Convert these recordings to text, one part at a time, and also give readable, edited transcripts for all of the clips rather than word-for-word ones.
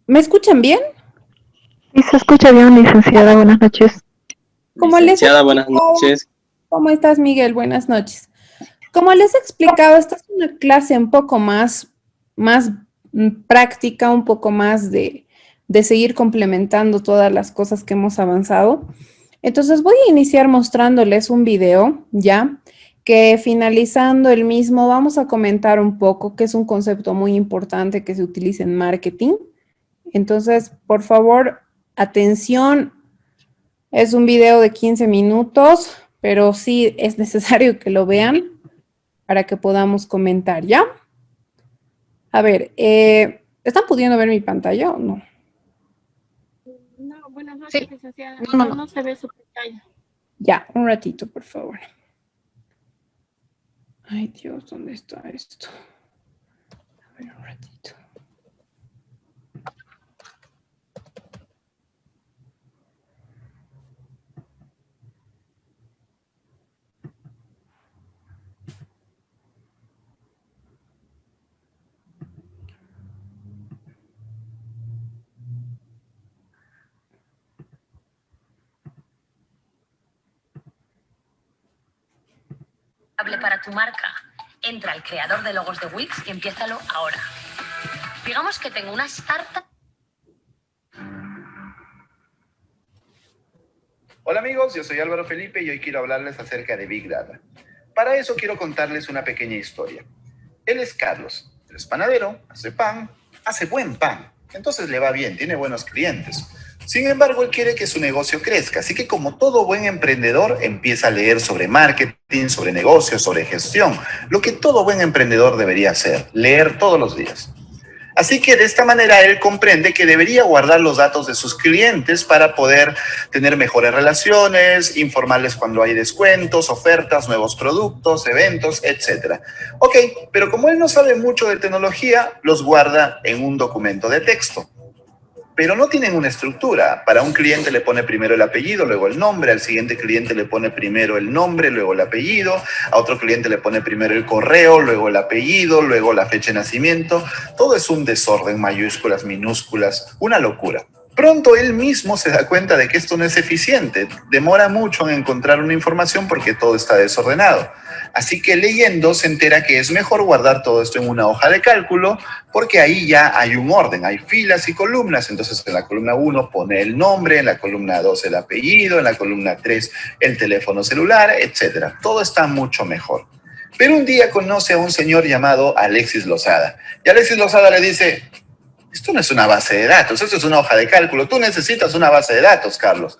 ¿Me escuchan bien? Sí, se escucha bien, licenciada. Buenas noches. Como les he Licenciada, buenas explicado, noches. ¿cómo estás, Miguel? Buenas noches. Como les he explicado, esta es una clase un poco más práctica, un poco más de seguir complementando todas las cosas que hemos avanzado. Entonces voy a iniciar mostrándoles un video, ¿ya? Que finalizando el mismo vamos a comentar un poco, que es un concepto muy importante que se utiliza en marketing. Entonces, por favor, atención. Es un video de 15 minutos, pero sí es necesario que lo vean para que podamos comentar, ¿ya? A ver, ¿están pudiendo ver mi pantalla o no? No, buenas noches, Sí. licenciada. No. No se ve su pantalla. Ya, un ratito, por favor. Ay, Dios, ¿dónde está esto? A ver, un ratito. Para tu marca. Entra al creador de logos de Wix y empiézalo ahora. Digamos que tengo una startup. Hola amigos, yo soy Álvaro Felipe y hoy quiero hablarles acerca de Big Data. Para eso quiero contarles una pequeña historia. Él es Carlos, él es panadero, hace pan, hace buen pan, entonces le va bien, tiene buenos clientes. Sin embargo, él quiere que su negocio crezca, así que como todo buen emprendedor empieza a leer sobre marketing, sobre negocios, sobre gestión, lo que todo buen emprendedor debería hacer, leer todos los días. Así que de esta manera él comprende que debería guardar los datos de sus clientes para poder tener mejores relaciones, informarles cuando hay descuentos, ofertas, nuevos productos, eventos, etc. Ok, pero como él no sabe mucho de tecnología, los guarda en un documento de texto. Pero no tienen una estructura. Para un cliente le pone primero el apellido, luego el nombre, al siguiente cliente le pone primero el nombre, luego el apellido, a otro cliente le pone primero el correo, luego el apellido, luego la fecha de nacimiento. Todo es un desorden, mayúsculas, minúsculas, una locura. Pronto él mismo se da cuenta de que esto no es eficiente. Demora mucho en encontrar una información porque todo está desordenado. Así que leyendo se entera que es mejor guardar todo esto en una hoja de cálculo porque ahí ya hay un orden, hay filas y columnas. Entonces en la columna 1 pone el nombre, en la columna 2 el apellido, en la columna 3 el teléfono celular, etc. Todo está mucho mejor. Pero un día conoce a un señor llamado Alexis Lozada. Y Alexis Lozada le dice: esto no es una base de datos, esto es una hoja de cálculo. Tú necesitas una base de datos, Carlos.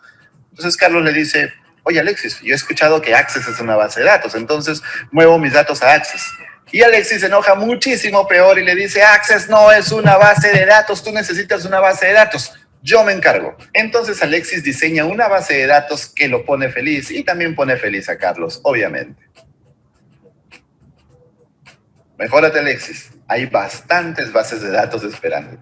Entonces Carlos le dice: oye, Alexis, yo he escuchado que Access es una base de datos, entonces muevo mis datos a Access. Y Alexis se enoja muchísimo peor y le dice: Access no es una base de datos, tú necesitas una base de datos. Yo me encargo. Entonces Alexis diseña una base de datos que lo pone feliz y también pone feliz a Carlos, obviamente. Mejórate, Alexis. Hay bastantes bases de datos esperando.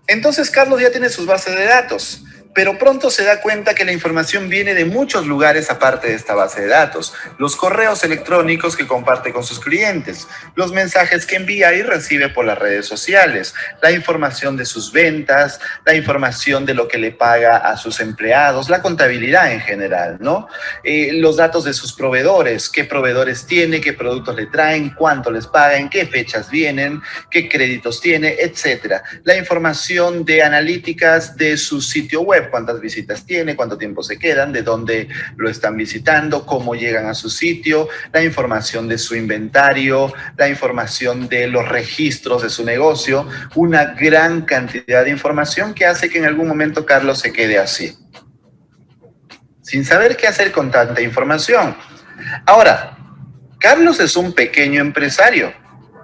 Entonces Carlos ya tiene sus bases de datos, pero pronto se da cuenta que la información viene de muchos lugares aparte de esta base de datos. Los correos electrónicos que comparte con sus clientes, los mensajes que envía y recibe por las redes sociales, la información de sus ventas, la información de lo que le paga a sus empleados, la contabilidad en general, ¿no? Los datos de sus proveedores, qué proveedores tiene, qué productos le traen, cuánto les pagan, qué fechas vienen, qué créditos tiene, etcétera. La información de analíticas de su sitio web, cuántas visitas tiene, cuánto tiempo se quedan, de dónde lo están visitando, cómo llegan a su sitio, la información de su inventario, la información de los registros de su negocio, una gran cantidad de información que hace que en algún momento Carlos se quede así, sin saber qué hacer con tanta información. Ahora, Carlos es un pequeño empresario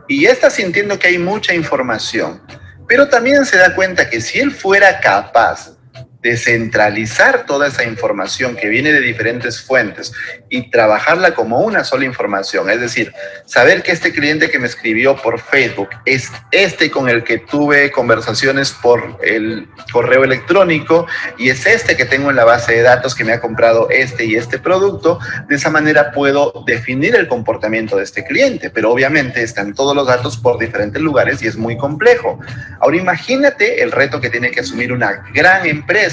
y ya está sintiendo que hay mucha información, pero también se da cuenta que si él fuera capaz descentralizar toda esa información que viene de diferentes fuentes y trabajarla como una sola información. Es decir, saber que este cliente que me escribió por Facebook es este con el que tuve conversaciones por el correo electrónico y es este que tengo en la base de datos que me ha comprado este y este producto. De esa manera puedo definir el comportamiento de este cliente, pero obviamente están todos los datos por diferentes lugares y es muy complejo. Ahora imagínate el reto que tiene que asumir una gran empresa,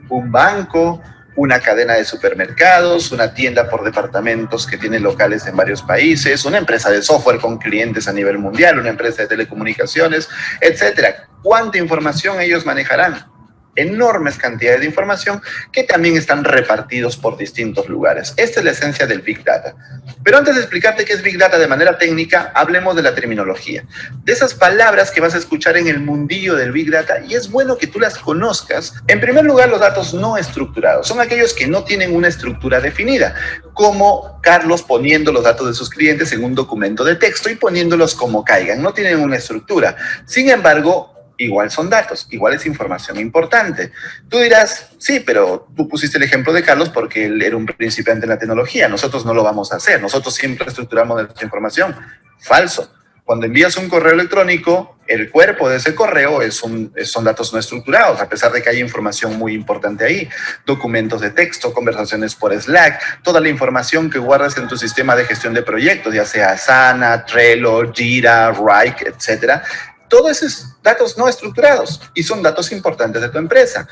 un banco, una cadena de supermercados, una tienda por departamentos que tiene locales en varios países, una empresa de software con clientes a nivel mundial, una empresa de telecomunicaciones, etcétera. ¿Cuánta información ellos manejarán? Enormes cantidades de información que también están repartidos por distintos lugares. Esta es la esencia del Big Data. Pero antes de explicarte qué es Big Data de manera técnica, hablemos de la terminología. De esas palabras que vas a escuchar en el mundillo del Big Data, y es bueno que tú las conozcas. En primer lugar, los datos no estructurados. Son aquellos que no tienen una estructura definida, como Carlos poniendo los datos de sus clientes en un documento de texto y poniéndolos como caigan. No tienen una estructura. Sin embargo, igual son datos, igual es información importante. Tú dirás, sí, pero tú pusiste el ejemplo de Carlos porque él era un principiante en la tecnología. Nosotros no lo vamos a hacer. Nosotros siempre estructuramos nuestra información. Falso. Cuando envías un correo electrónico, el cuerpo de ese correo son datos no estructurados, a pesar de que hay información muy importante ahí. Documentos de texto, conversaciones por Slack, toda la información que guardas en tu sistema de gestión de proyectos, ya sea Asana, Trello, Jira, Wrike, etcétera. Todos esos datos no estructurados y son datos importantes de tu empresa.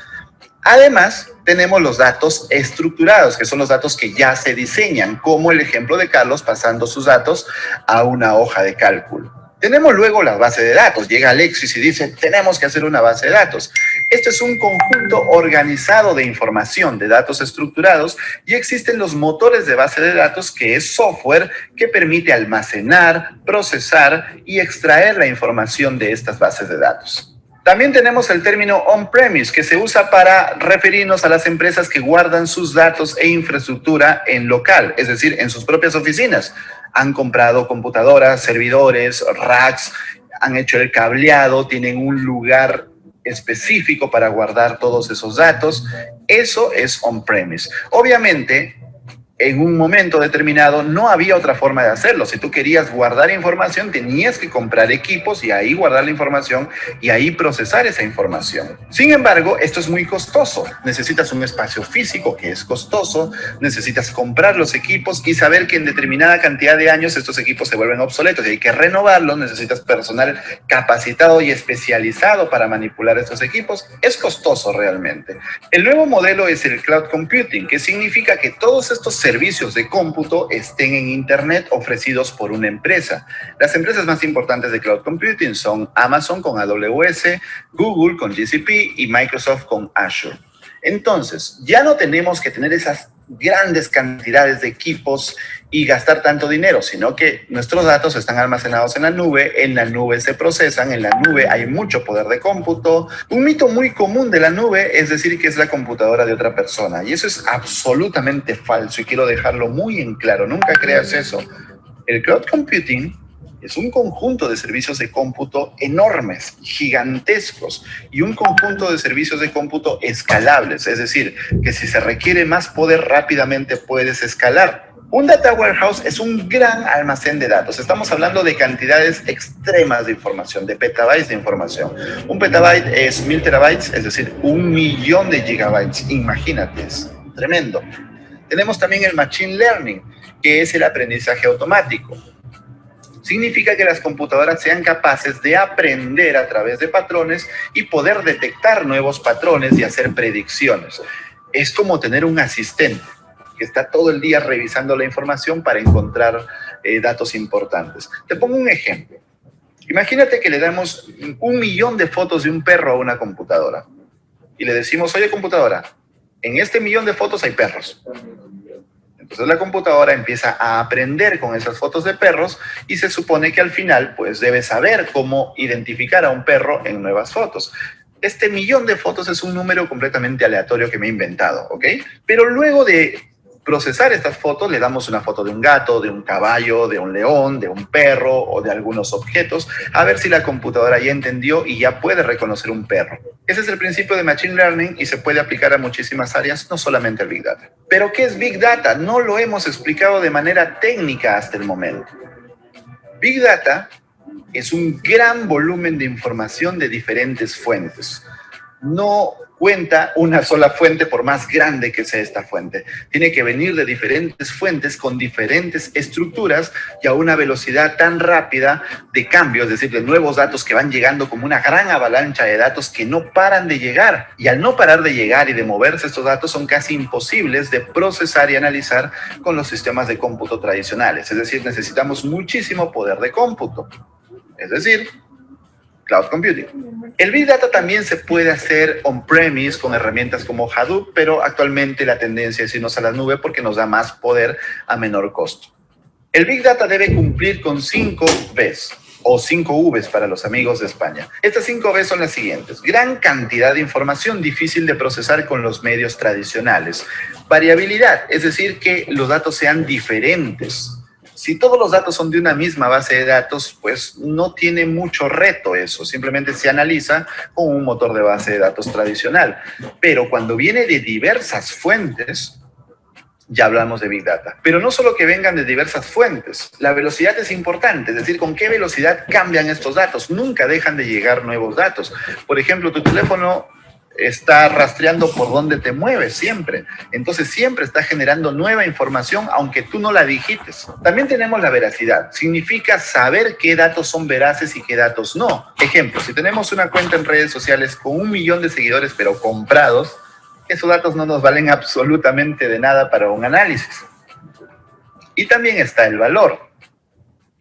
Además, tenemos los datos estructurados, que son los datos que ya se diseñan, como el ejemplo de Carlos pasando sus datos a una hoja de cálculo. Tenemos luego la base de datos. Llega Alexis y dice, tenemos que hacer una base de datos. Este es un conjunto organizado de información, de datos estructurados, y existen los motores de base de datos, que es software que permite almacenar, procesar y extraer la información de estas bases de datos. También tenemos el término on-premise, que se usa para referirnos a las empresas que guardan sus datos e infraestructura en local, es decir, en sus propias oficinas. Han comprado computadoras, servidores, racks, han hecho el cableado, tienen un lugar específico para guardar todos esos datos. Eso es on-premise. Obviamente, en un momento determinado no había otra forma de hacerlo. Si tú querías guardar información, tenías que comprar equipos y ahí guardar la información y ahí procesar esa información. Sin embargo, esto es muy costoso. Necesitas un espacio físico que es costoso, necesitas comprar los equipos y saber que en determinada cantidad de años estos equipos se vuelven obsoletos y hay que renovarlos. Necesitas personal capacitado y especializado para manipular estos equipos. Es costoso realmente. El nuevo modelo es el cloud computing, que significa que todos estos servicios de cómputo estén en Internet ofrecidos por una empresa. Las empresas más importantes de cloud computing son Amazon con AWS, Google con GCP y Microsoft con Azure. Entonces, ya no tenemos que tener esas grandes cantidades de equipos y gastar tanto dinero, sino que nuestros datos están almacenados en la nube se procesan, en la nube hay mucho poder de cómputo. Un mito muy común de la nube es decir que es la computadora de otra persona, y eso es absolutamente falso y quiero dejarlo muy en claro, nunca creas eso. El cloud computing es un conjunto de servicios de cómputo enormes, gigantescos, y un conjunto de servicios de cómputo escalables, es decir, que si se requiere más poder rápidamente puedes escalar. Un data warehouse es un gran almacén de datos. Estamos hablando de cantidades extremas de información, de petabytes de información. Un petabyte es 1000 terabytes, es decir, 1.000.000 de gigabytes. Imagínate, es tremendo. Tenemos también el machine learning, que es el aprendizaje automático. Significa que las computadoras sean capaces de aprender a través de patrones y poder detectar nuevos patrones y hacer predicciones. Es como tener un asistente que está todo el día revisando la información para encontrar datos importantes. Te pongo un ejemplo. Imagínate que le damos 1.000.000 de fotos de un perro a una computadora y le decimos, oye computadora, en este 1.000.000 de fotos hay perros. Entonces la computadora empieza a aprender con esas fotos de perros y se supone que al final pues debe saber cómo identificar a un perro en nuevas fotos. Este 1.000.000 de fotos es un número completamente aleatorio que me he inventado, ¿ok? Pero luego de procesar estas fotos, le damos una foto de un gato, de un caballo, de un león, de un perro o de algunos objetos, a ver si la computadora ya entendió y ya puede reconocer un perro. Ese es el principio de Machine Learning y se puede aplicar a muchísimas áreas, no solamente al Big Data. ¿Pero qué es Big Data? No lo hemos explicado de manera técnica hasta el momento. Big Data es un gran volumen de información de diferentes fuentes. No cuenta una sola fuente por más grande que sea esta fuente. Tiene que venir de diferentes fuentes con diferentes estructuras y a una velocidad tan rápida de cambio, es decir, de nuevos datos que van llegando como una gran avalancha de datos que no paran de llegar. Y al no parar de llegar y de moverse estos datos son casi imposibles de procesar y analizar con los sistemas de cómputo tradicionales. Es decir, necesitamos muchísimo poder de cómputo. Es decir, Cloud Computing. El Big Data también se puede hacer on-premise con herramientas como Hadoop, pero actualmente la tendencia es irnos a la nube porque nos da más poder a menor costo. El Big Data debe cumplir con 5 Vs o 5 Vs para los amigos de España. Estas 5 Vs son las siguientes. Gran cantidad de información difícil de procesar con los medios tradicionales. Variabilidad, es decir, que los datos sean diferentes. Si todos los datos son de una misma base de datos, pues no tiene mucho reto eso. Simplemente se analiza con un motor de base de datos tradicional. Pero cuando viene de diversas fuentes, ya hablamos de Big Data. Pero no solo que vengan de diversas fuentes. La velocidad es importante, es decir, con qué velocidad cambian estos datos. Nunca dejan de llegar nuevos datos. Por ejemplo, tu teléfono está rastreando por dónde te mueves siempre. Entonces siempre está generando nueva información aunque tú no la digites. También tenemos la veracidad. Significa saber qué datos son veraces y qué datos no. Ejemplo, si tenemos una cuenta en redes sociales con 1 millón de seguidores pero comprados, esos datos no nos valen absolutamente de nada para un análisis. Y también está el valor.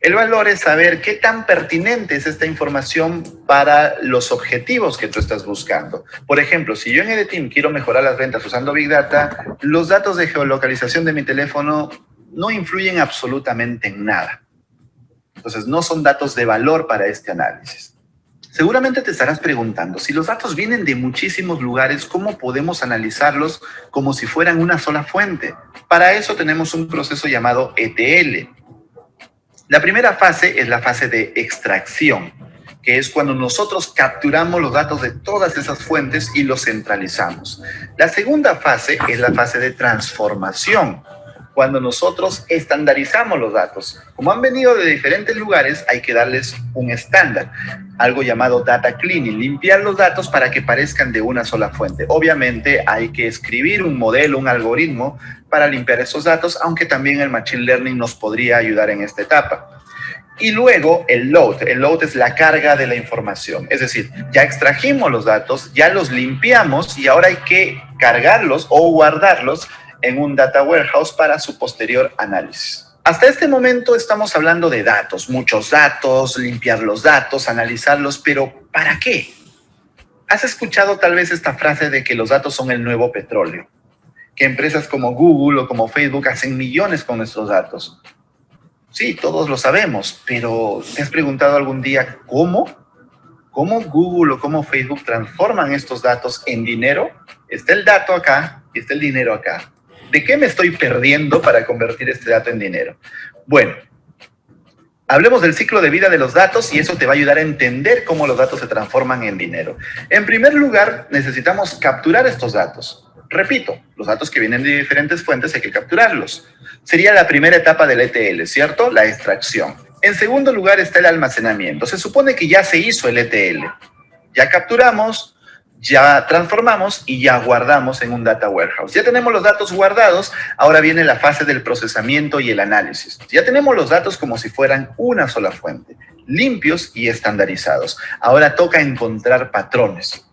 El valor es saber qué tan pertinente es esta información para los objetivos que tú estás buscando. Por ejemplo, si yo en EDTeam quiero mejorar las ventas usando Big Data, los datos de geolocalización de mi teléfono no influyen absolutamente en nada. Entonces, no son datos de valor para este análisis. Seguramente te estarás preguntando, si los datos vienen de muchísimos lugares, ¿cómo podemos analizarlos como si fueran una sola fuente? Para eso tenemos un proceso llamado ETL. La primera fase es la fase de extracción, que es cuando nosotros capturamos los datos de todas esas fuentes y los centralizamos. La segunda fase es la fase de transformación, cuando nosotros estandarizamos los datos. Como han venido de diferentes lugares, hay que darles un estándar, algo llamado data cleaning, limpiar los datos para que parezcan de una sola fuente. Obviamente hay que escribir un modelo, un algoritmo para limpiar esos datos, aunque también el Machine Learning nos podría ayudar en esta etapa. Y luego el load. El load es la carga de la información. Es decir, ya extrajimos los datos, ya los limpiamos y ahora hay que cargarlos o guardarlos en un data warehouse para su posterior análisis. Hasta este momento estamos hablando de datos, muchos datos, limpiar los datos, analizarlos, pero ¿para qué? ¿Has escuchado tal vez esta frase de que los datos son el nuevo petróleo? Que empresas como Google o como Facebook hacen millones con nuestros datos. Sí, todos lo sabemos, pero ¿te has preguntado algún día cómo? ¿Cómo Google o cómo Facebook transforman estos datos en dinero? Está el dato acá y está el dinero acá. ¿De qué me estoy perdiendo para convertir este dato en dinero? Bueno, hablemos del ciclo de vida de los datos y eso te va a ayudar a entender cómo los datos se transforman en dinero. En primer lugar, necesitamos capturar estos datos. Repito, los datos que vienen de diferentes fuentes hay que capturarlos. Sería la primera etapa del ETL, ¿cierto? La extracción. En segundo lugar está el almacenamiento. Se supone que ya se hizo el ETL. Ya capturamos, ya transformamos y ya guardamos en un data warehouse. Ya tenemos los datos guardados, ahora viene la fase del procesamiento y el análisis. Ya tenemos los datos como si fueran una sola fuente, limpios y estandarizados. Ahora toca encontrar patrones.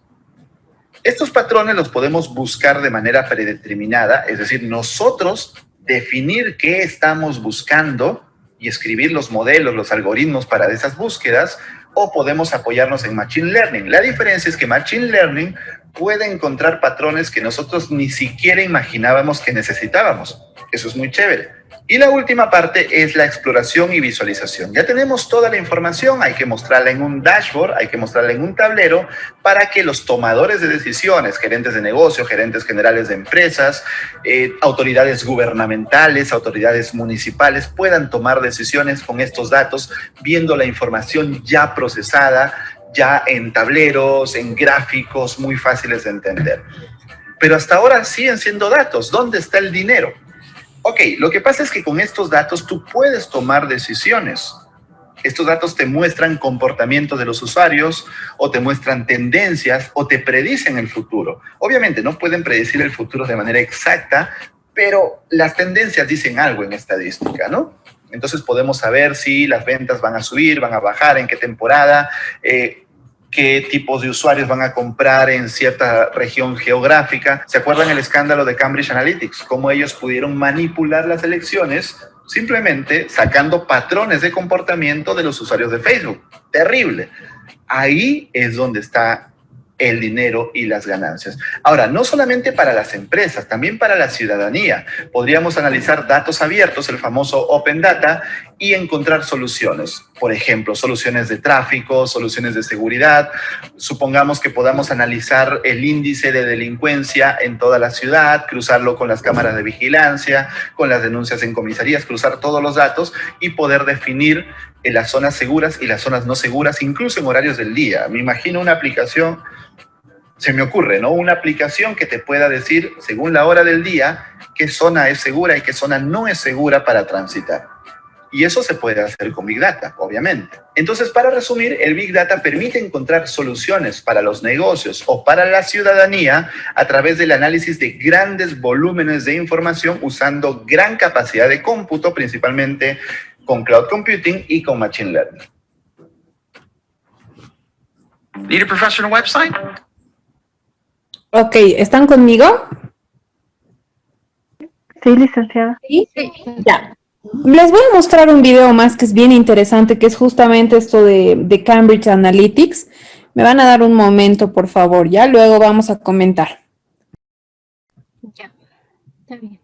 Estos patrones los podemos buscar de manera predeterminada, es decir, nosotros definir qué estamos buscando y escribir los modelos, los algoritmos para esas búsquedas, o podemos apoyarnos en Machine Learning. La diferencia es que Machine Learning puede encontrar patrones que nosotros ni siquiera imaginábamos que necesitábamos. Eso es muy chévere. Y la última parte es la exploración y visualización. Ya tenemos toda la información, hay que mostrarla en un dashboard, hay que mostrarla en un tablero para que los tomadores de decisiones, gerentes de negocio, gerentes generales de empresas, autoridades gubernamentales, autoridades municipales, puedan tomar decisiones con estos datos, viendo la información ya procesada, ya en tableros, en gráficos muy fáciles de entender. Pero hasta ahora siguen siendo datos. ¿Dónde está el dinero? Ok, lo que pasa es que con estos datos tú puedes tomar decisiones. Estos datos te muestran comportamientos de los usuarios o te muestran tendencias o te predicen el futuro. Obviamente no pueden predecir el futuro de manera exacta, pero las tendencias dicen algo en estadística, ¿no? Entonces podemos saber si las ventas van a subir, van a bajar, en qué temporada, qué tipos de usuarios van a comprar en cierta región geográfica. ¿Se acuerdan el escándalo de Cambridge Analytics? Cómo ellos pudieron manipular las elecciones simplemente sacando patrones de comportamiento de los usuarios de Facebook. Terrible. Ahí es donde está el dinero y las ganancias. Ahora, no solamente para las empresas, también para la ciudadanía. Podríamos analizar datos abiertos, el famoso Open Data, y encontrar soluciones. Por ejemplo, soluciones de tráfico, soluciones de seguridad. Supongamos que podamos analizar el índice de delincuencia en toda la ciudad, cruzarlo con las cámaras de vigilancia, con las denuncias en comisarías, cruzar todos los datos y poder definir las zonas seguras y las zonas no seguras, incluso en horarios del día. Me imagino una aplicación, se me ocurre, ¿no? Una aplicación que te pueda decir, según la hora del día, qué zona es segura y qué zona no es segura para transitar. Y eso se puede hacer con Big Data, obviamente. Entonces, para resumir, el Big Data permite encontrar soluciones para los negocios o para la ciudadanía a través del análisis de grandes volúmenes de información usando gran capacidad de cómputo, principalmente con Cloud Computing y con Machine Learning. Need a professional website? Ok, ¿están conmigo? Sí, licenciada. Sí. Ya. Les voy a mostrar un video más que es bien interesante, que es justamente esto de Cambridge Analytics. Me van a dar un momento, por favor, ya luego vamos a comentar. Ya, está bien.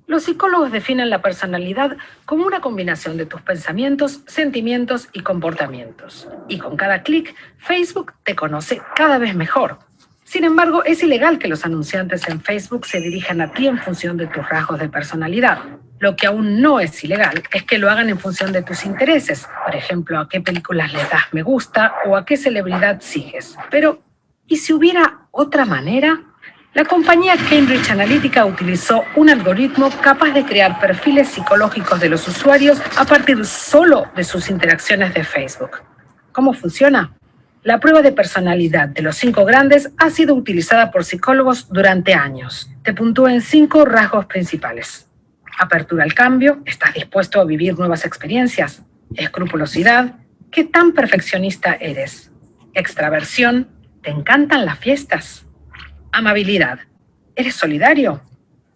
Los psicólogos definen la personalidad como una combinación de tus pensamientos, sentimientos y comportamientos. Y con cada clic, Facebook te conoce cada vez mejor. Sin embargo, es ilegal que los anunciantes en Facebook se dirijan a ti en función de tus rasgos de personalidad. Lo que aún no es ilegal es que lo hagan en función de tus intereses. Por ejemplo, a qué películas les das me gusta o a qué celebridad sigues. Pero, ¿y si hubiera otra manera? La compañía Cambridge Analytica utilizó un algoritmo capaz de crear perfiles psicológicos de los usuarios a partir solo de sus interacciones de Facebook. ¿Cómo funciona? La prueba de personalidad de los 5 grandes ha sido utilizada por psicólogos durante años. Te puntúa en 5 rasgos principales. Apertura al cambio, ¿estás dispuesto a vivir nuevas experiencias? Escrupulosidad, ¿qué tan perfeccionista eres? Extraversión, ¿te encantan las fiestas? Amabilidad, ¿eres solidario?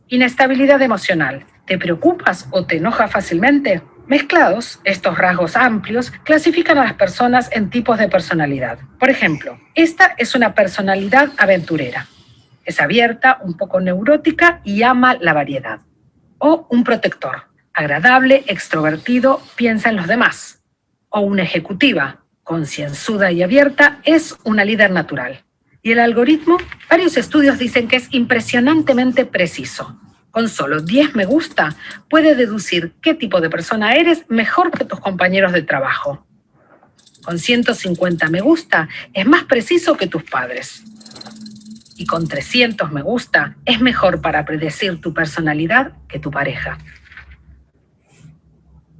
Inestabilidad emocional, ¿te preocupas o te enojas fácilmente? Mezclados, estos rasgos amplios clasifican a las personas en tipos de personalidad. Por ejemplo, esta es una personalidad aventurera. Es abierta, un poco neurótica y ama la variedad. O un protector, agradable, extrovertido, piensa en los demás. O una ejecutiva, concienzuda y abierta, es una líder natural. Y el algoritmo, varios estudios dicen que es impresionantemente preciso. Con solo 10 me gusta, puede deducir qué tipo de persona eres mejor que tus compañeros de trabajo. Con 150 me gusta, es más preciso que tus padres. Y con 300 me gusta, es mejor para predecir tu personalidad que tu pareja.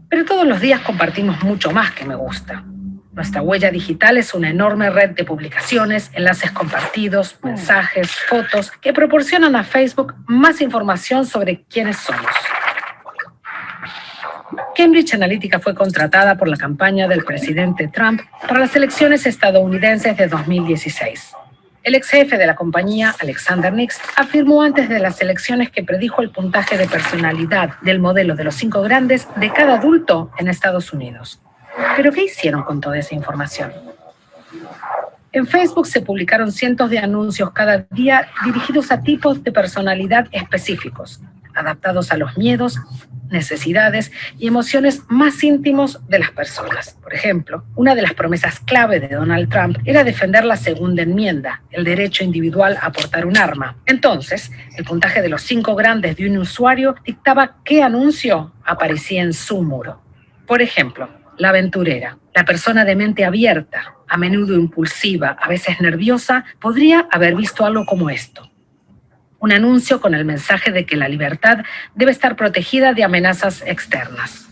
Pero todos los días compartimos mucho más que me gusta. Nuestra huella digital es una enorme red de publicaciones, enlaces compartidos, mensajes, fotos, que proporcionan a Facebook más información sobre quiénes somos. Cambridge Analytica fue contratada por la campaña del presidente Trump para las elecciones estadounidenses de 2016. El ex jefe de la compañía, Alexander Nix, afirmó antes de las elecciones que predijo el puntaje de personalidad del modelo de los 5 grandes de cada adulto en Estados Unidos. ¿Pero qué hicieron con toda esa información? En Facebook se publicaron cientos de anuncios cada día dirigidos a tipos de personalidad específicos, adaptados a los miedos, necesidades y emociones más íntimos de las personas. Por ejemplo, una de las promesas clave de Donald Trump era defender la segunda enmienda, el derecho individual a portar un arma. Entonces, el puntaje de los 5 grandes de un usuario dictaba qué anuncio aparecía en su muro. Por ejemplo, la aventurera, la persona de mente abierta, a menudo impulsiva, a veces nerviosa, podría haber visto algo como esto. Un anuncio con el mensaje de que la libertad debe estar protegida de amenazas externas.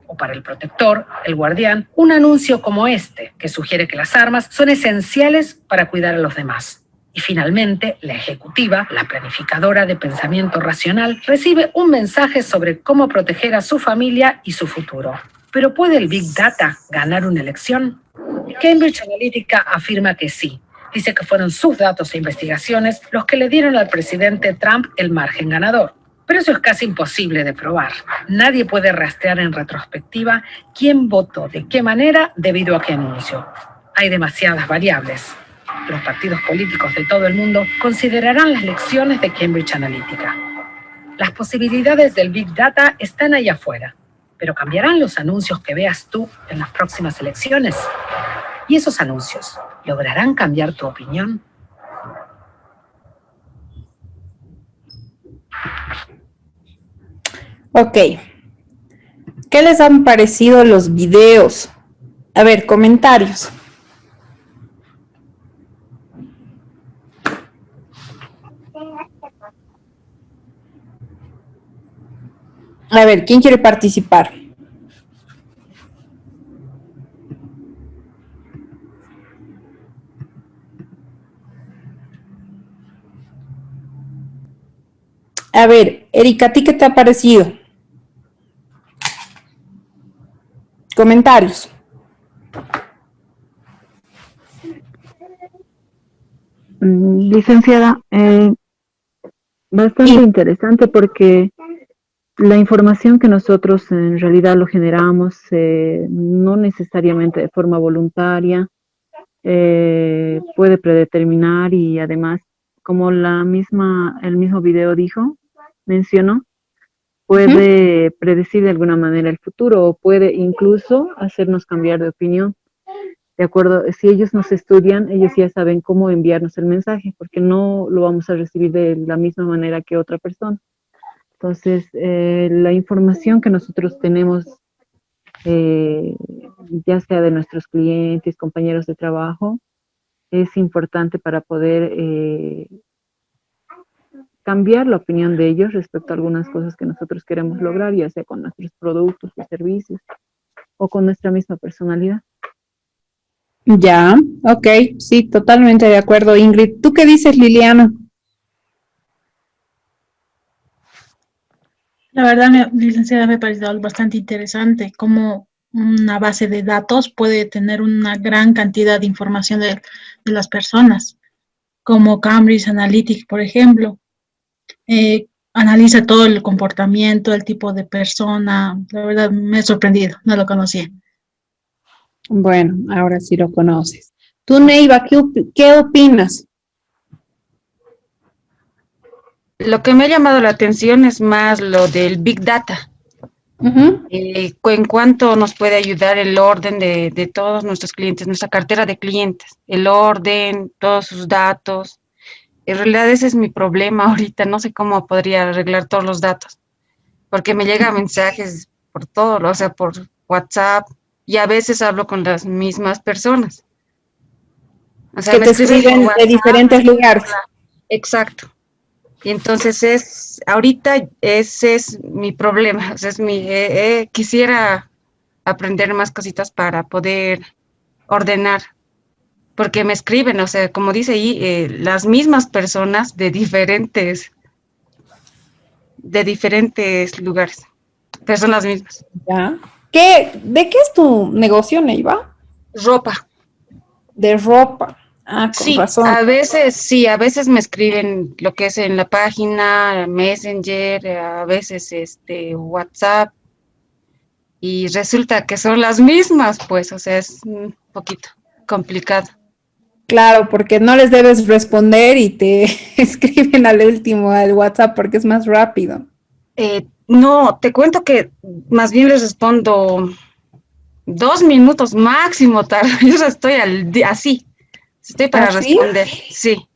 O para el protector, el guardián, un anuncio como este, que sugiere que las armas son esenciales para cuidar a los demás. Y finalmente, la ejecutiva, la planificadora de pensamiento racional, recibe un mensaje sobre cómo proteger a su familia y su futuro. ¿Pero puede el Big Data ganar una elección? Cambridge Analytica afirma que sí. Dice que fueron sus datos e investigaciones los que le dieron al presidente Trump el margen ganador. Pero eso es casi imposible de probar. Nadie puede rastrear en retrospectiva quién votó de qué manera debido a qué anuncio. Hay demasiadas variables. Los partidos políticos de todo el mundo considerarán las lecciones de Cambridge Analytica. Las posibilidades del Big Data están ahí afuera, pero ¿cambiarán los anuncios que veas tú en las próximas elecciones? ¿Y esos anuncios lograrán cambiar tu opinión? Ok. ¿Qué les han parecido los videos? A ver, comentarios. A ver, ¿quién quiere participar? A ver, Erika, ¿a ti qué te ha parecido? Comentarios. Licenciada, bastante interesante porque la información que nosotros en realidad lo generamos no necesariamente de forma voluntaria, puede predeterminar y además, como el mismo video mencionó, puede predecir de alguna manera el futuro o puede incluso hacernos cambiar de opinión. De acuerdo, si ellos nos estudian, ellos ya saben cómo enviarnos el mensaje, porque no lo vamos a recibir de la misma manera que otra persona. Entonces, la información que nosotros tenemos, ya sea de nuestros clientes, compañeros de trabajo, es importante para poder cambiar la opinión de ellos respecto a algunas cosas que nosotros queremos lograr, ya sea con nuestros productos o servicios o con nuestra misma personalidad. Ya, ok, sí, totalmente de acuerdo, Ingrid. ¿Tú qué dices, Liliana? La verdad, licenciada, me ha parecido algo bastante interesante, cómo una base de datos puede tener una gran cantidad de información de las personas, como Cambridge Analytica, por ejemplo. Analiza todo el comportamiento, el tipo de persona. La verdad, me he sorprendido, no lo conocía. Bueno, ahora sí lo conoces. Tú, Neiva, ¿qué opinas? Lo que me ha llamado la atención es más lo del Big Data. Ujú. En cuanto nos puede ayudar el orden de todos nuestros clientes, nuestra cartera de clientes, el orden, todos sus datos. En realidad ese es mi problema ahorita, no sé cómo podría arreglar todos los datos, porque me llegan mensajes por todo, o sea, por WhatsApp, y a veces hablo con las mismas personas. O sea, Que me te escriben por escriben de WhatsApp, diferentes lugares. exacto. Y entonces ahorita ese es mi problema, o sea, quisiera aprender más cositas para poder ordenar, porque me escriben, o sea, como dice ahí, las mismas personas de diferentes lugares, pero son las mismas. Ya. ¿De qué es tu negocio, Neiva? Ropa. De ropa. Ah, con Sí, razón. a veces me escriben lo que es en la página, Messenger, a veces WhatsApp, y resulta que son las mismas, pues, o sea, es un poquito complicado. Claro, porque no les debes responder y te escriben al último al WhatsApp porque es más rápido. No, te cuento que más bien les respondo 2 minutos máximo tarde. Yo ya estoy así, estoy para ¿Así? responder. Sí,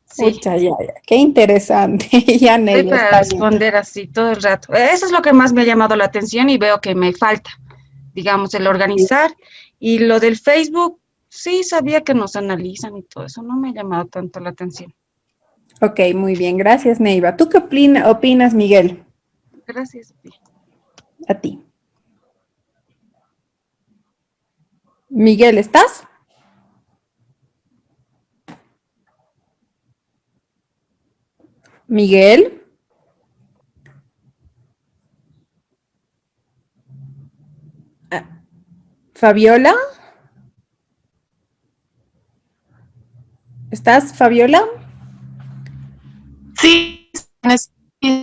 sí, Pucha, ya. Qué interesante. Ya, estoy Neiva, para está bien. responder así todo el rato. Eso es lo que más me ha llamado la atención y veo que me falta, digamos, el organizar. Y lo del Facebook, sí sabía que nos analizan y todo eso, no me ha llamado tanto la atención. Ok, muy bien. Gracias, Neiva. ¿Tú qué opinas, Miguel? Gracias. A ti. Miguel, ¿estás? Miguel. Ah, Fabiola. ¿Estás, Fabiola? Sí,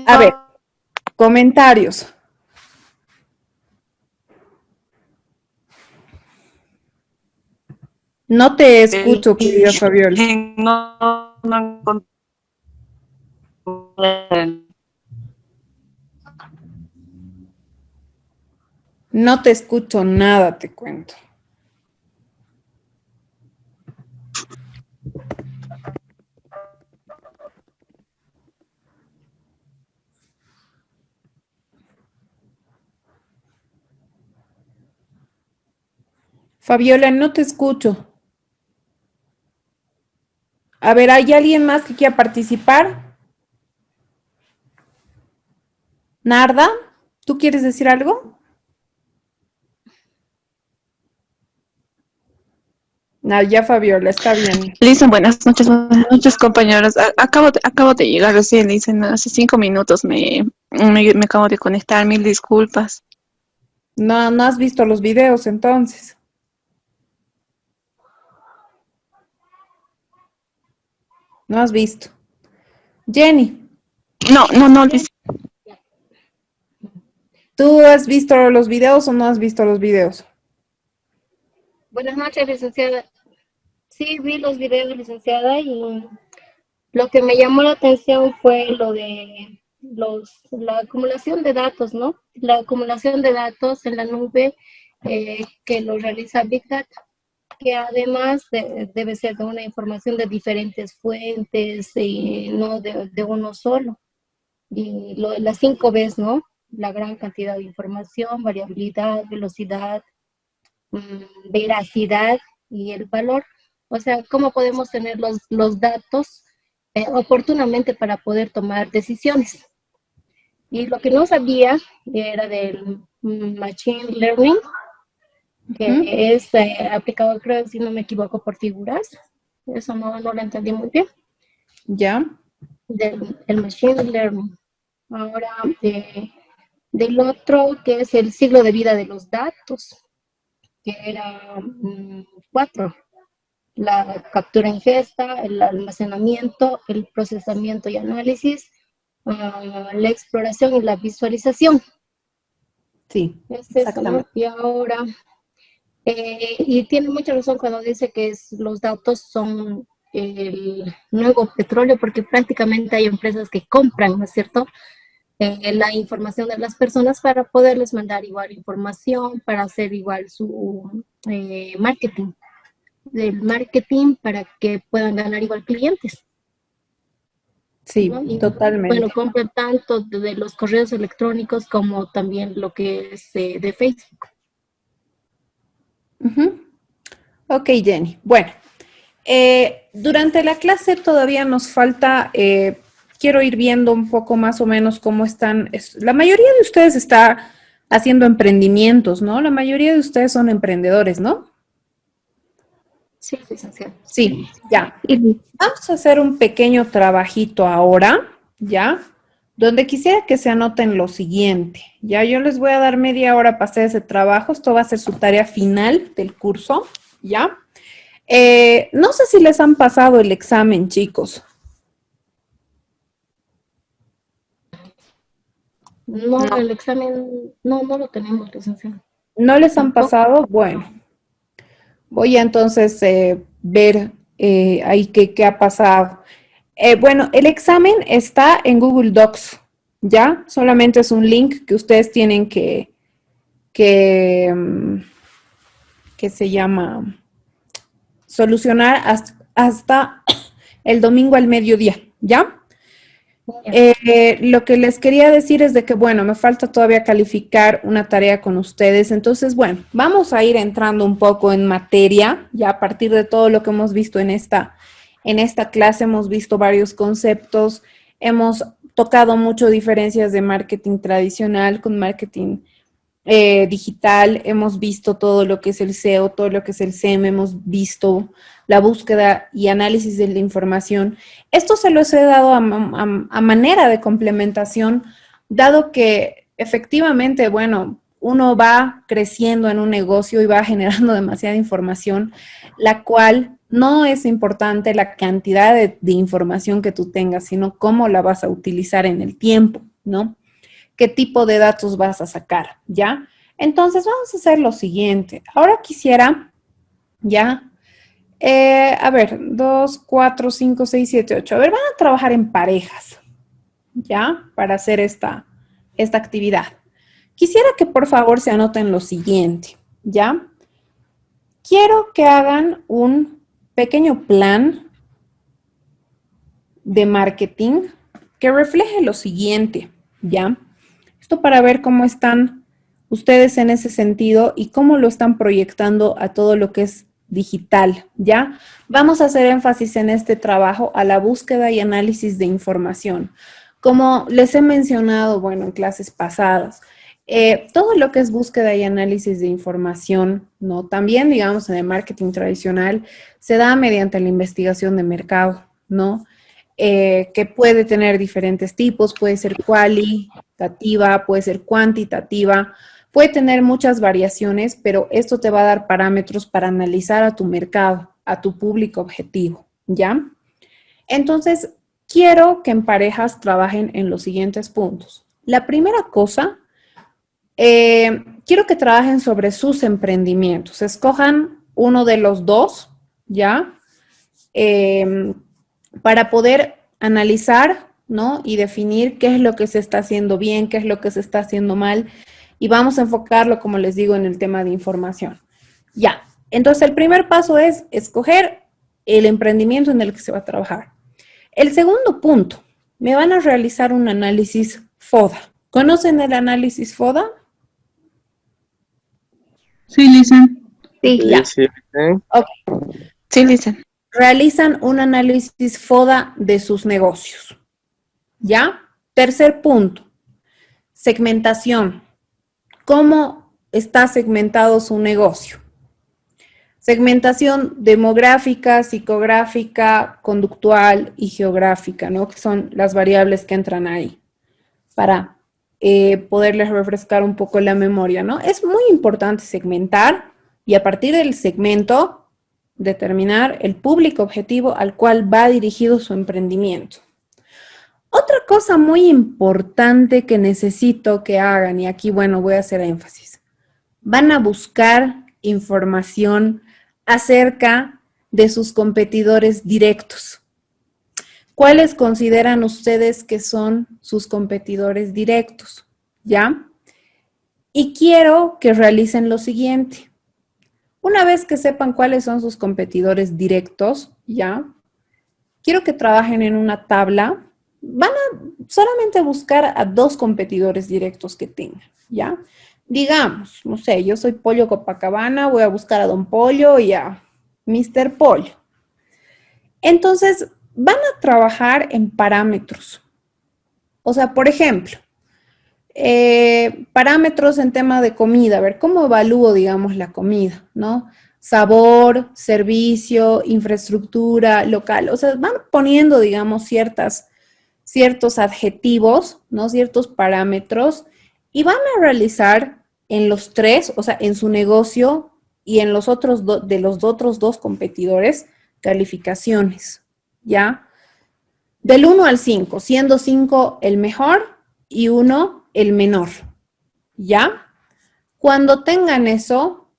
A ver, comentarios. No te escucho, querida Fabiola. no encontré. No te escucho nada, te cuento. Fabiola, no te escucho. A ver, ¿hay alguien más que quiera participar? Narda, ¿tú quieres decir algo? No, ya Fabiola, está bien. Lisa, buenas noches, compañeros. Acabo de llegar recién, Lisa, hace 5 minutos me acabo de conectar, mil disculpas. No, no has visto los videos entonces. No has visto. Jenny, No, Lisa. ¿tú has visto los videos o no has visto los videos? Buenas noches, licenciada. Sí, vi los videos, licenciada, y lo que me llamó la atención fue lo de la acumulación de datos, ¿no? La acumulación de datos en la nube que lo realiza Big Data, que además debe ser de una información de diferentes fuentes y no de uno solo. Y las 5 Bs, ¿no? La gran cantidad de información, variabilidad, velocidad, veracidad y el valor. O sea, cómo podemos tener los datos oportunamente para poder tomar decisiones. Y lo que no sabía era del Machine Learning, que es aplicado, creo, si no me equivoco, por figuras. Eso no lo entendí muy bien. ¿Ya? El Machine Learning. Ahora, del otro, que es el ciclo de vida de los datos, que era 4. La captura ingesta, el almacenamiento, el procesamiento y análisis, la exploración y la visualización. Sí, exactamente. Y ahora, y tiene mucha razón cuando dice que los datos son el nuevo petróleo, porque prácticamente hay empresas que compran, ¿no es cierto?, la información de las personas para poderles mandar igual información, para hacer igual su marketing, del marketing para que puedan ganar igual clientes. Sí, ¿no? Y, totalmente. bueno, compran tanto de los correos electrónicos como también lo que es de Facebook. Ok, Jenny. Bueno, durante la clase todavía nos falta, quiero ir viendo un poco más o menos cómo están. La mayoría de ustedes está haciendo emprendimientos, ¿no? La mayoría de ustedes son emprendedores, ¿no? Sí, licenciado. Sí, ya. Vamos a hacer un pequeño trabajito ahora, ¿ya? Donde quisiera que se anoten lo siguiente. Ya yo les voy a dar media hora para hacer ese trabajo. Esto va a ser su tarea final del curso, ¿ya? No sé si les han pasado el examen, chicos. No, el examen no lo tenemos, licenciado. ¿No les han pasado? Bueno, voy a entonces ver ahí qué ha pasado. Bueno, el examen está en Google Docs, ¿ya? Solamente es un link que ustedes tienen que se llama solucionar hasta el domingo al mediodía, ¿ya? Lo que les quería decir es de que, bueno, me falta todavía calificar una tarea con ustedes. Entonces, bueno, vamos a ir entrando un poco en materia, ya a partir de todo lo que hemos visto en esta clase. Hemos visto varios conceptos, hemos tocado mucho diferencias de marketing tradicional con marketing digital, hemos visto todo lo que es el SEO, todo lo que es el SEM, hemos visto la búsqueda y análisis de la información. Esto se los he dado a manera de complementación, dado que efectivamente, bueno, uno va creciendo en un negocio y va generando demasiada información, la cual no es importante la cantidad de información que tú tengas, sino cómo la vas a utilizar en el tiempo, ¿no? ¿Qué tipo de datos vas a sacar? ¿Ya? Entonces, vamos a hacer lo siguiente. Ahora quisiera, ¿ya? A ver, 2, 4, 5, 6, 7, 8. A ver, van a trabajar en parejas, ¿ya? Para hacer esta actividad. Quisiera que por favor se anoten lo siguiente, ¿ya? Quiero que hagan un pequeño plan de marketing que refleje lo siguiente, ¿ya? Esto para ver cómo están ustedes en ese sentido y cómo lo están proyectando a todo lo que es digital, ¿ya? Vamos a hacer énfasis en este trabajo a la búsqueda y análisis de información. Como les he mencionado, bueno, en clases pasadas, todo lo que es búsqueda y análisis de información, ¿no? También, digamos, en el marketing tradicional, se da mediante la investigación de mercado, ¿no? Que puede tener diferentes tipos, puede ser cualitativa, puede ser cuantitativa, puede tener muchas variaciones, pero esto te va a dar parámetros para analizar a tu mercado, a tu público objetivo, ¿ya? Entonces, quiero que en parejas trabajen en los siguientes puntos. La primera cosa, quiero que trabajen sobre sus emprendimientos. Escojan uno de los dos, ¿ya? Para poder analizar, ¿no? Y definir qué es lo que se está haciendo bien, qué es lo que se está haciendo mal. Y vamos a enfocarlo, como les digo, en el tema de información. Ya, entonces el primer paso es escoger el emprendimiento en el que se va a trabajar. El segundo punto, me van a realizar un análisis FODA. ¿Conocen el análisis FODA? Sí, Lisa. Sí. Ya. Sí. Ok. Sí, dicen. Realizan un análisis FODA de sus negocios. ¿Ya? Tercer punto, segmentación. ¿Cómo está segmentado su negocio? Segmentación demográfica, psicográfica, conductual y geográfica, ¿no? Que son las variables que entran ahí para poderles refrescar un poco la memoria, ¿no? Es muy importante segmentar y a partir del segmento determinar el público objetivo al cual va dirigido su emprendimiento. Otra cosa muy importante que necesito que hagan, y aquí, bueno, voy a hacer énfasis, van a buscar información acerca de sus competidores directos. ¿Cuáles consideran ustedes que son sus competidores directos? ¿Ya? Y quiero que realicen lo siguiente. Una vez que sepan cuáles son sus competidores directos, ¿ya? Quiero que trabajen en una tabla. Van a solamente buscar a 2 competidores directos que tengan, ¿ya? Digamos, no sé, yo soy Pollo Copacabana, voy a buscar a Don Pollo y a Mr. Pollo. Entonces, van a trabajar en parámetros. O sea, por ejemplo, parámetros en tema de comida, a ver, ¿cómo evalúo, digamos, la comida, no? Sabor, servicio, infraestructura, local. O sea, van poniendo, digamos, ciertos adjetivos, ¿no? Ciertos parámetros y van a realizar en los 3, o sea, en su negocio y en los otros de los otros 2 competidores, calificaciones, ¿ya? Del 1 al 5, siendo 5 el mejor y 1 el menor, ¿ya? Cuando tengan eso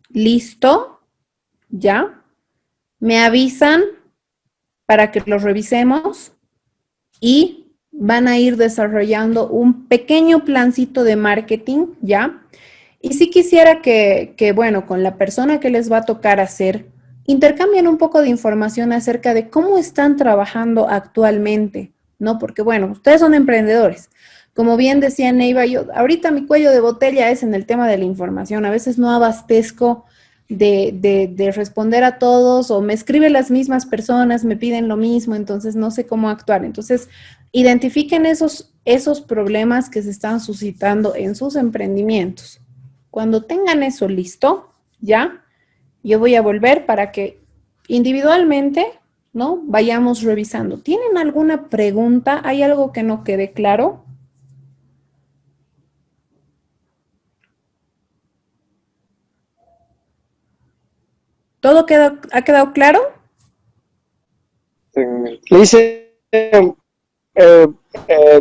listo, ¿ya? Me avisan para que lo revisemos y van a ir desarrollando un pequeño plancito de marketing, ¿ya? Y sí quisiera que, bueno, con la persona que les va a tocar hacer, intercambien un poco de información acerca de cómo están trabajando actualmente, ¿no? Porque, bueno, ustedes son emprendedores. Como bien decía Neiva, yo ahorita mi cuello de botella es en el tema de la información. A veces no abastezco de responder a todos o me escriben las mismas personas, me piden lo mismo, entonces no sé cómo actuar. Entonces, identifiquen esos problemas que se están suscitando en sus emprendimientos. Cuando tengan eso listo, ¿ya? Yo voy a volver para que individualmente, ¿no? Vayamos revisando. ¿Tienen alguna pregunta? ¿Hay algo que no quede claro? ¿Todo ha quedado claro? Le hice,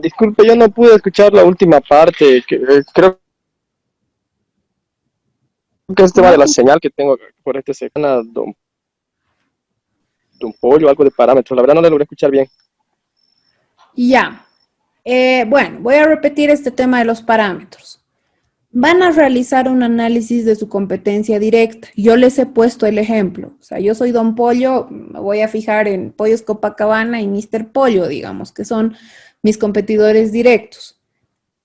disculpe, yo no pude escuchar la última parte, creo que es tema de la señal que tengo por este semana, de un pollo, algo de parámetros, la verdad no le logré escuchar bien. Ya. Bueno, voy a repetir este tema de los parámetros. Van a realizar un análisis de su competencia directa. Yo les he puesto el ejemplo. O sea, yo soy Don Pollo, me voy a fijar en Pollos Copacabana y Mr. Pollo, digamos, que son mis competidores directos.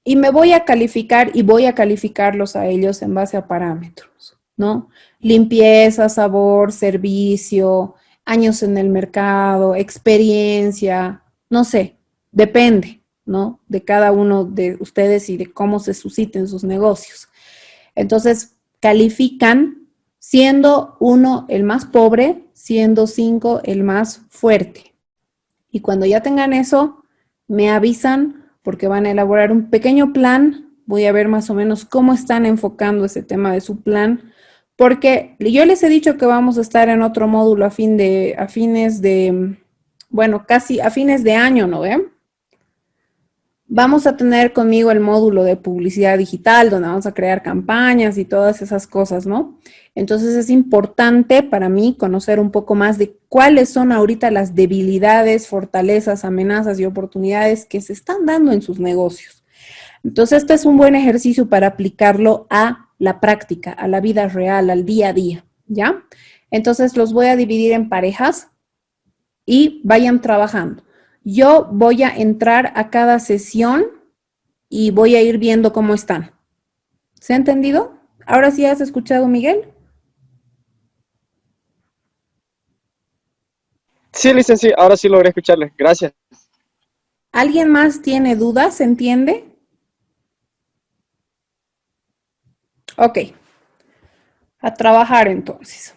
Y me voy a calificar y voy a calificarlos a ellos en base a parámetros, ¿no? Limpieza, sabor, servicio, años en el mercado, experiencia, no sé, depende, ¿no? De cada uno de ustedes y de cómo se susciten sus negocios. Entonces, califican siendo 1 el más pobre, siendo 5 el más fuerte. Y cuando ya tengan eso, me avisan porque van a elaborar un pequeño plan. Voy a ver más o menos cómo están enfocando ese tema de su plan, porque yo les he dicho que vamos a estar en otro módulo bueno, casi a fines de año, ¿no ven? Vamos a tener conmigo el módulo de publicidad digital, donde vamos a crear campañas y todas esas cosas, ¿no? Entonces es importante para mí conocer un poco más de cuáles son ahorita las debilidades, fortalezas, amenazas y oportunidades que se están dando en sus negocios. Entonces este es un buen ejercicio para aplicarlo a la práctica, a la vida real, al día a día, ¿ya? Entonces los voy a dividir en parejas y vayan trabajando. Yo voy a entrar a cada sesión y voy a ir viendo cómo están. ¿Se ha entendido? ¿Ahora sí has escuchado, Miguel? Sí, licenciado, ahora sí logré escucharle. Gracias. ¿Alguien más tiene dudas? ¿Se entiende? Ok. A trabajar entonces.